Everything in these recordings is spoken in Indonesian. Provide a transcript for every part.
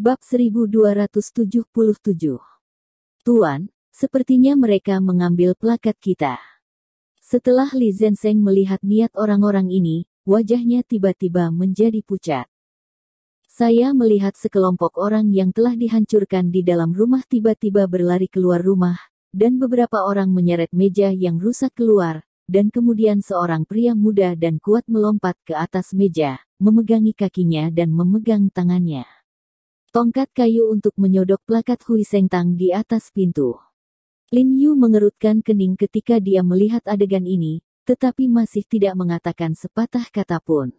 Bab 1277. Tuan, sepertinya mereka mengambil plakat kita. Setelah Li Zenseng melihat niat orang-orang ini, wajahnya tiba-tiba menjadi pucat. Saya melihat sekelompok orang yang telah dihancurkan di dalam rumah tiba-tiba berlari keluar rumah, dan beberapa orang menyeret meja yang rusak keluar, dan kemudian seorang pria muda dan kuat melompat ke atas meja, memegangi kakinya dan memegang tangannya tongkat kayu untuk menyodok plakat Hui Sengtang di atas pintu. Lin Yu mengerutkan kening ketika dia melihat adegan ini, tetapi masih tidak mengatakan sepatah kata pun.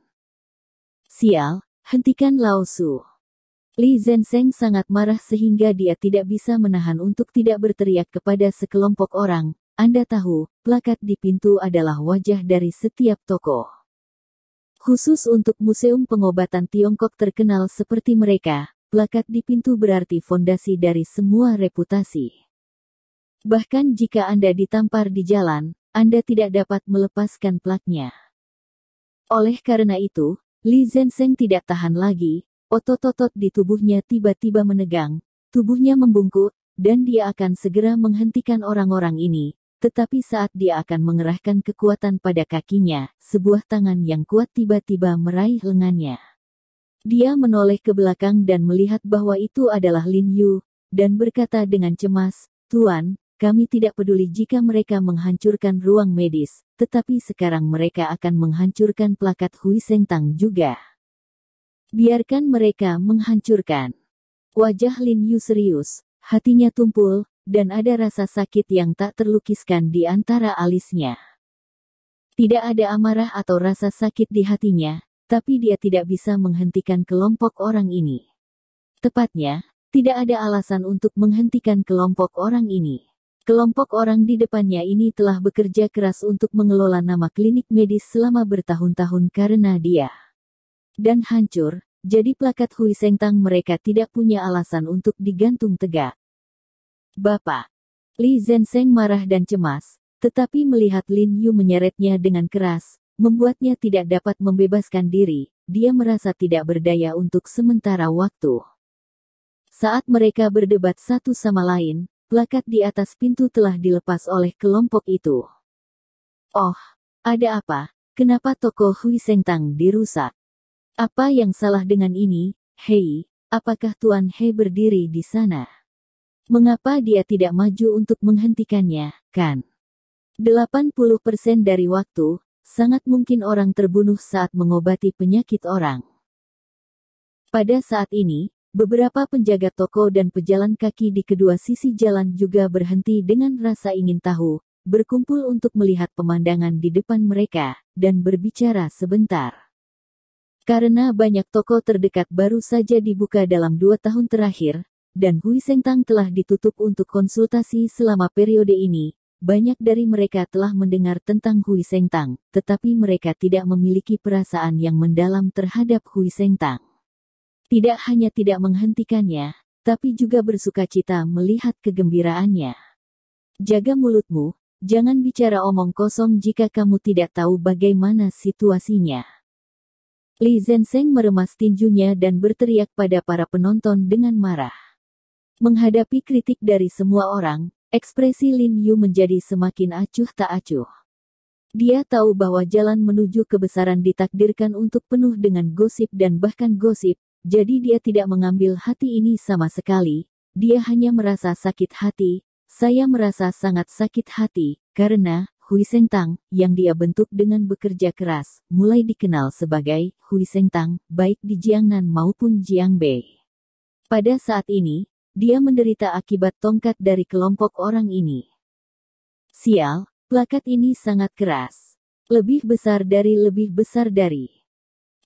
Sial, hentikan Lao Su. Li Zenseng sangat marah sehingga dia tidak bisa menahan untuk tidak berteriak kepada sekelompok orang. Anda tahu, plakat di pintu adalah wajah dari setiap toko. Khusus untuk museum pengobatan Tiongkok terkenal seperti mereka, plakat di pintu berarti fondasi dari semua reputasi. Bahkan jika Anda ditampar di jalan, Anda tidak dapat melepaskan plaknya. Oleh karena itu, Li Zenseng tidak tahan lagi, otot-otot di tubuhnya tiba-tiba menegang, tubuhnya membungkuk, dan dia akan segera menghentikan orang-orang ini, tetapi saat dia akan mengerahkan kekuatan pada kakinya, sebuah tangan yang kuat tiba-tiba meraih lengannya. Dia menoleh ke belakang dan melihat bahwa itu adalah Lin Yu, dan berkata dengan cemas, Tuan, kami tidak peduli jika mereka menghancurkan ruang medis, tetapi sekarang mereka akan menghancurkan plakat Hui Sengtang juga. Biarkan mereka menghancurkan. Wajah Lin Yu serius, hatinya tumpul, dan ada rasa sakit yang tak terlukiskan di antara alisnya. Tidak ada amarah atau rasa sakit di hatinya, tapi dia tidak bisa menghentikan kelompok orang ini. Tepatnya, tidak ada alasan untuk menghentikan kelompok orang ini. Kelompok orang di depannya ini telah bekerja keras untuk mengelola nama klinik medis selama bertahun-tahun karena dia. Dan hancur, jadi plakat Hui Sengtang mereka tidak punya alasan untuk digantung tegak. Bapak. Li Zenseng marah dan cemas, tetapi melihat Lin Yu menyeretnya dengan keras, membuatnya tidak dapat membebaskan diri, dia merasa tidak berdaya untuk sementara waktu. Saat mereka berdebat satu sama lain, plakat di atas pintu telah dilepas oleh kelompok itu. Oh, ada apa? Kenapa toko Hui Sengtang dirusak? Apa yang salah dengan ini, Hei? Apakah Tuan He berdiri di sana? Mengapa dia tidak maju untuk menghentikannya, kan? 80% dari waktu, sangat mungkin orang terbunuh saat mengobati penyakit orang. Pada saat ini, beberapa penjaga toko dan pejalan kaki di kedua sisi jalan juga berhenti dengan rasa ingin tahu, berkumpul untuk melihat pemandangan di depan mereka, dan berbicara sebentar. Karena banyak toko terdekat baru saja dibuka dalam 2 tahun terakhir, dan Hui Sengtang telah ditutup untuk konsultasi selama periode ini, banyak dari mereka telah mendengar tentang Hui Sengtang, tetapi mereka tidak memiliki perasaan yang mendalam terhadap Hui Sengtang. Tidak hanya tidak menghentikannya, tapi juga bersukacita melihat kegembiraannya. Jaga mulutmu, jangan bicara omong kosong jika kamu tidak tahu bagaimana situasinya. Li Zenseng meremas tinjunya dan berteriak pada para penonton dengan marah. Menghadapi kritik dari semua orang, ekspresi Lin Yu menjadi semakin acuh tak acuh. Dia tahu bahwa jalan menuju kebesaran ditakdirkan untuk penuh dengan gosip dan bahkan gosip, jadi dia tidak mengambil hati ini sama sekali, dia hanya merasa sakit hati. Saya merasa sangat sakit hati, karena Hui Sengtang, yang dia bentuk dengan bekerja keras, mulai dikenal sebagai Hui Sengtang, baik di Jiangnan maupun Jiangbei. Pada saat ini, dia menderita akibat tongkat dari kelompok orang ini. Sial, plakat ini sangat keras. Lebih besar dari.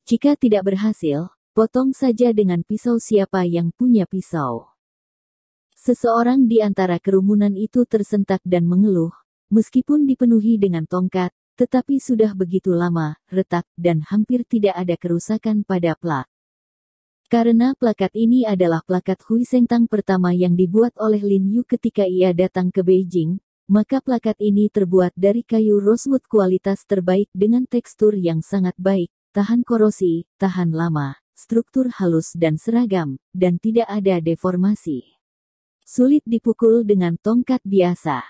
Jika tidak berhasil, potong saja dengan pisau siapa yang punya pisau. Seseorang di antara kerumunan itu tersentak dan mengeluh, meskipun dipenuhi dengan tongkat, tetapi sudah begitu lama, retak, dan hampir tidak ada kerusakan pada plak. Karena plakat ini adalah plakat Hui Sengtang pertama yang dibuat oleh Lin Yu ketika ia datang ke Beijing, maka plakat ini terbuat dari kayu rosewood kualitas terbaik dengan tekstur yang sangat baik, tahan korosi, tahan lama, struktur halus dan seragam, dan tidak ada deformasi. Sulit dipukul dengan tongkat biasa.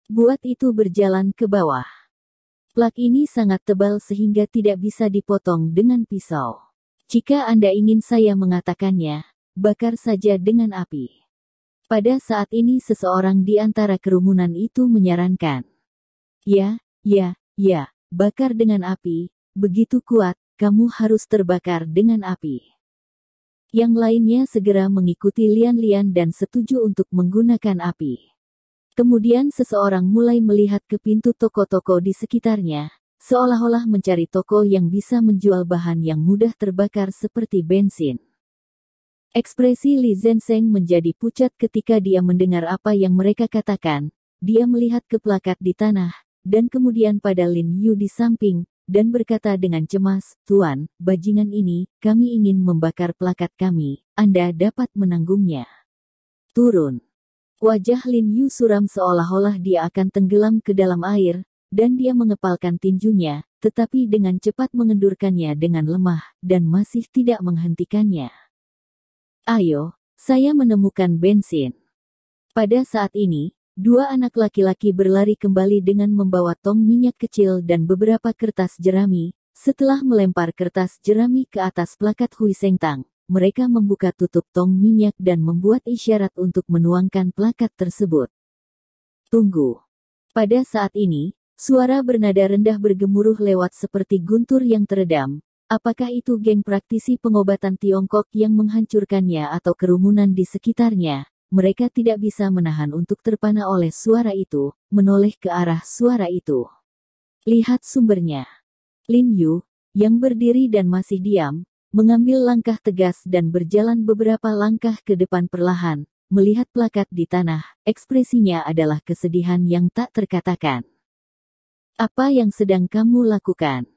Buat itu berjalan ke bawah. Plak ini sangat tebal sehingga tidak bisa dipotong dengan pisau. Jika Anda ingin saya mengatakannya, bakar saja dengan api. Pada saat ini seseorang di antara kerumunan itu menyarankan. Ya, bakar dengan api, begitu kuat, kamu harus terbakar dengan api. Yang lainnya segera mengikuti Lian dan setuju untuk menggunakan api. Kemudian seseorang mulai melihat ke pintu toko-toko di sekitarnya, seolah-olah mencari toko yang bisa menjual bahan yang mudah terbakar seperti bensin. Ekspresi Li Zenseng menjadi pucat ketika dia mendengar apa yang mereka katakan. Dia melihat ke plakat di tanah, dan kemudian pada Lin Yu di samping, dan berkata dengan cemas, "Tuan, bajingan ini, kami ingin membakar plakat kami, Anda dapat menanggungnya." Turun. Wajah Lin Yu suram seolah-olah dia akan tenggelam ke dalam air, dan dia mengepalkan tinjunya, tetapi dengan cepat mengendurkannya dengan lemah, dan masih tidak menghentikannya. "Ayo, saya menemukan bensin." Pada saat ini, dua anak laki-laki berlari kembali dengan membawa tong minyak kecil dan beberapa kertas jerami. Setelah melempar kertas jerami ke atas plakat Hui Sengtang, mereka membuka tutup tong minyak dan membuat isyarat untuk menuangkan plakat tersebut. Tunggu. Pada saat ini, suara bernada rendah bergemuruh lewat seperti guntur yang teredam. Apakah itu geng praktisi pengobatan Tiongkok yang menghancurkannya atau kerumunan di sekitarnya? Mereka tidak bisa menahan untuk terpana oleh suara itu, menoleh ke arah suara itu. Lihat sumbernya. Lin Yu, yang berdiri dan masih diam, mengambil langkah tegas dan berjalan beberapa langkah ke depan perlahan, melihat plakat di tanah. Ekspresinya adalah kesedihan yang tak terkatakan. "Apa yang sedang kamu lakukan?"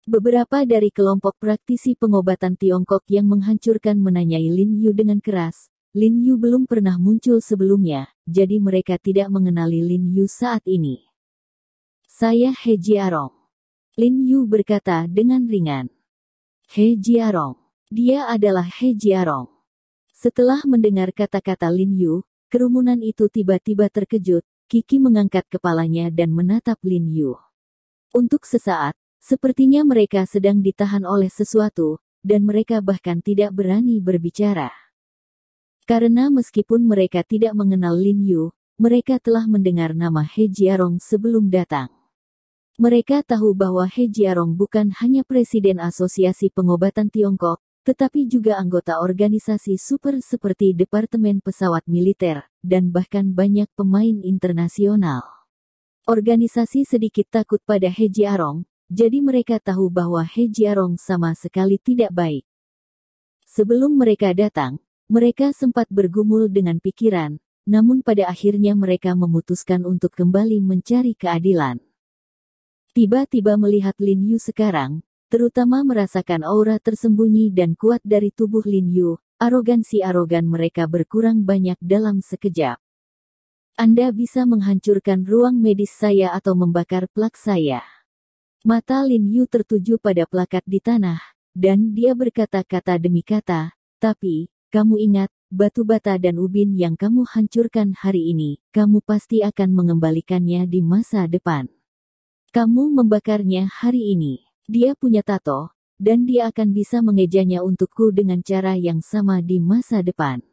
Beberapa dari kelompok praktisi pengobatan Tiongkok yang menghancurkan menanyai Lin Yu dengan keras. Lin Yu belum pernah muncul sebelumnya, jadi mereka tidak mengenali Lin Yu saat ini. "Saya He Jiarong." Lin Yu berkata dengan ringan. "He Jiarong. Dia adalah He Jiarong." Setelah mendengar kata-kata Lin Yu, kerumunan itu tiba-tiba terkejut. Kiki mengangkat kepalanya dan menatap Lin Yu. Untuk sesaat, sepertinya mereka sedang ditahan oleh sesuatu, dan mereka bahkan tidak berani berbicara. Karena meskipun mereka tidak mengenal Lin Yu, mereka telah mendengar nama He Jiarong sebelum datang. Mereka tahu bahwa He Jiarong bukan hanya presiden Asosiasi Pengobatan Tiongkok, tetapi juga anggota organisasi super seperti Departemen Pesawat Militer, dan bahkan banyak pemain internasional. Organisasi sedikit takut pada He Jiarong, jadi mereka tahu bahwa He Jiarong sama sekali tidak baik. Sebelum mereka datang, mereka sempat bergumul dengan pikiran, namun pada akhirnya mereka memutuskan untuk kembali mencari keadilan. Tiba-tiba melihat Lin Yu sekarang, terutama merasakan aura tersembunyi dan kuat dari tubuh Lin Yu, arogansi arogan mereka berkurang banyak dalam sekejap. "Anda bisa menghancurkan ruang medis saya atau membakar plak saya." Mata Lin Yu tertuju pada plakat di tanah, dan dia berkata kata demi kata, "Tapi, kamu ingat, batu bata dan ubin yang kamu hancurkan hari ini, kamu pasti akan mengembalikannya di masa depan. Kamu membakarnya hari ini. Dia punya tato, dan dia akan bisa mengejanya untukku dengan cara yang sama di masa depan."